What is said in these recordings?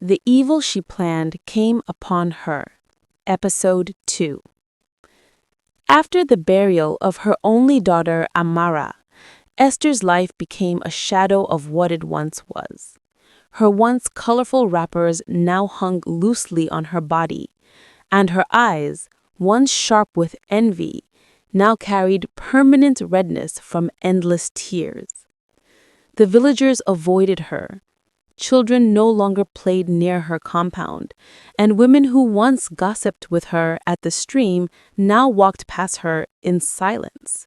The Evil She Planned Came Upon Her. Episode 2. After the burial of her only daughter Amara, Esther's life became a shadow of what it once was. Her once colorful wrappers now hung loosely on her body, and her eyes, once sharp with envy, now carried permanent redness from endless tears. The villagers avoided her. Children no longer played near her compound, and women who once gossiped with her at the stream now walked past her in silence.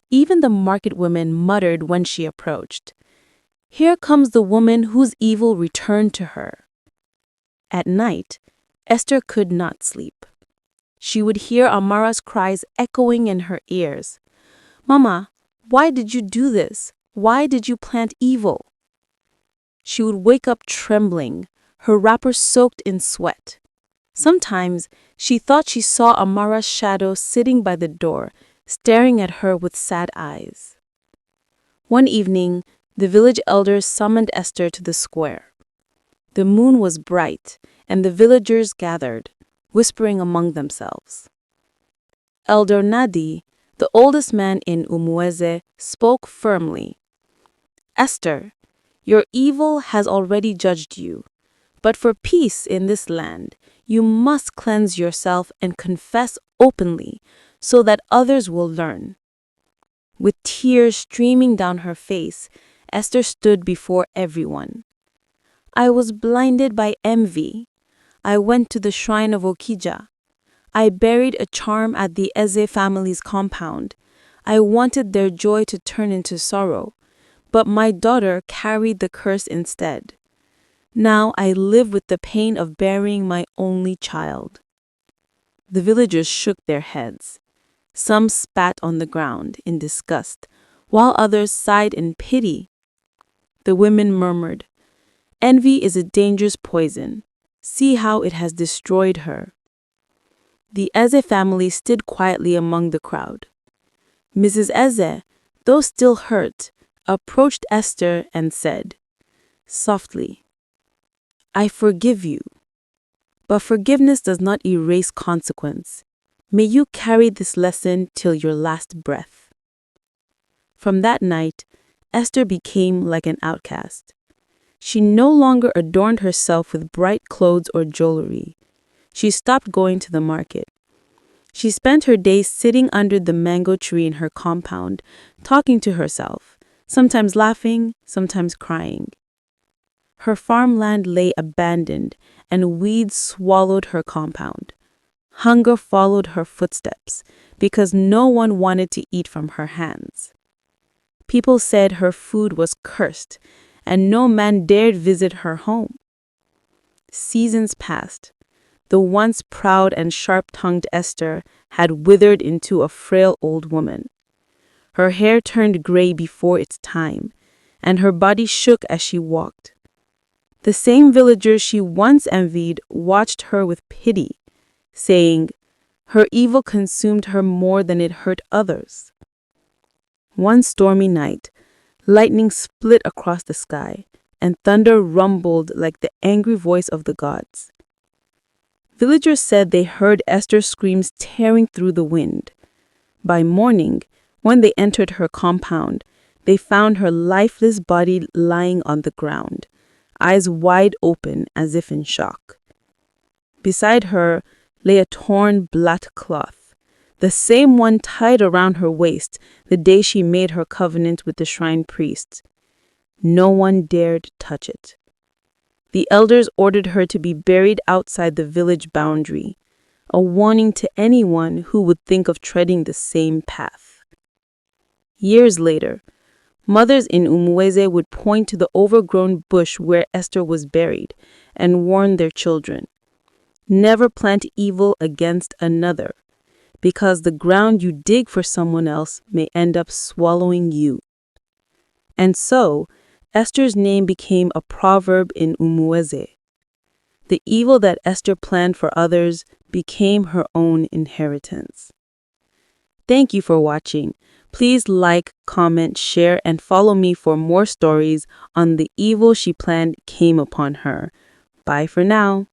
Even the market women muttered when she approached, "Here comes the woman whose evil returned to her." At night, Esther could not sleep. She would hear Amara's cries echoing in her ears. "Mama, why did you do this? Why did you plant evil?" She would wake up trembling, her wrapper soaked in sweat. Sometimes she thought she saw Amara's shadow sitting by the door, staring at her with sad eyes. One evening, the village elders summoned Esther to the square. The moon was bright, and the villagers gathered, whispering among themselves. Elder Nadi, the oldest man in Umueze, spoke firmly. "Esther, your evil has already judged you, but for peace in this land, you must cleanse yourself and confess openly so that others will learn." With tears streaming down her face, Esther stood before everyone. "I was blinded by envy. I went to the shrine of Okija. I buried a charm at the Eze family's compound. I wanted their joy to turn into sorrow. But my daughter carried the curse instead. Now I live with the pain of burying my only child." The villagers shook their heads. Some spat on the ground in disgust, while others sighed in pity. The women murmured, "Envy is a dangerous poison. See how it has destroyed her." The Eze family stood quietly among the crowd. Mrs. Eze, though still hurt, approached Esther and said, softly, "I forgive you. But forgiveness does not erase consequence. May you carry this lesson till your last breath." From that night, Esther became like an outcast. She no longer adorned herself with bright clothes or jewelry. She stopped going to the market. She spent her days sitting under the mango tree in her compound, talking to herself, sometimes laughing, sometimes crying. Her farmland lay abandoned, and weeds swallowed her compound. Hunger followed her footsteps, because no one wanted to eat from her hands. People said her food was cursed, and no man dared visit her home. Seasons passed. The once proud and sharp-tongued Esther had withered into a frail old woman. Her hair turned gray before its time, and her body shook as she walked. The same villagers she once envied watched her with pity, saying, "Her evil consumed her more than it hurt others." One stormy night, lightning split across the sky, and thunder rumbled like the angry voice of the gods. Villagers said they heard Esther's screams tearing through the wind. By morning, when they entered her compound, they found her lifeless body lying on the ground, eyes wide open as if in shock. Beside her lay a torn black cloth, the same one tied around her waist the day she made her covenant with the shrine priests. No one dared touch it. The elders ordered her to be buried outside the village boundary, a warning to anyone who would think of treading the same path. Years later, mothers in Umueze would point to the overgrown bush where Esther was buried and warn their children, "Never plant evil against another, because the ground you dig for someone else may end up swallowing you." And so, Esther's name became a proverb in Umueze. The evil that Esther planned for others became her own inheritance. Thank you for watching. Please like, comment, share, and follow me for more stories on The Evil She Planned Came Upon Her, Bye for now.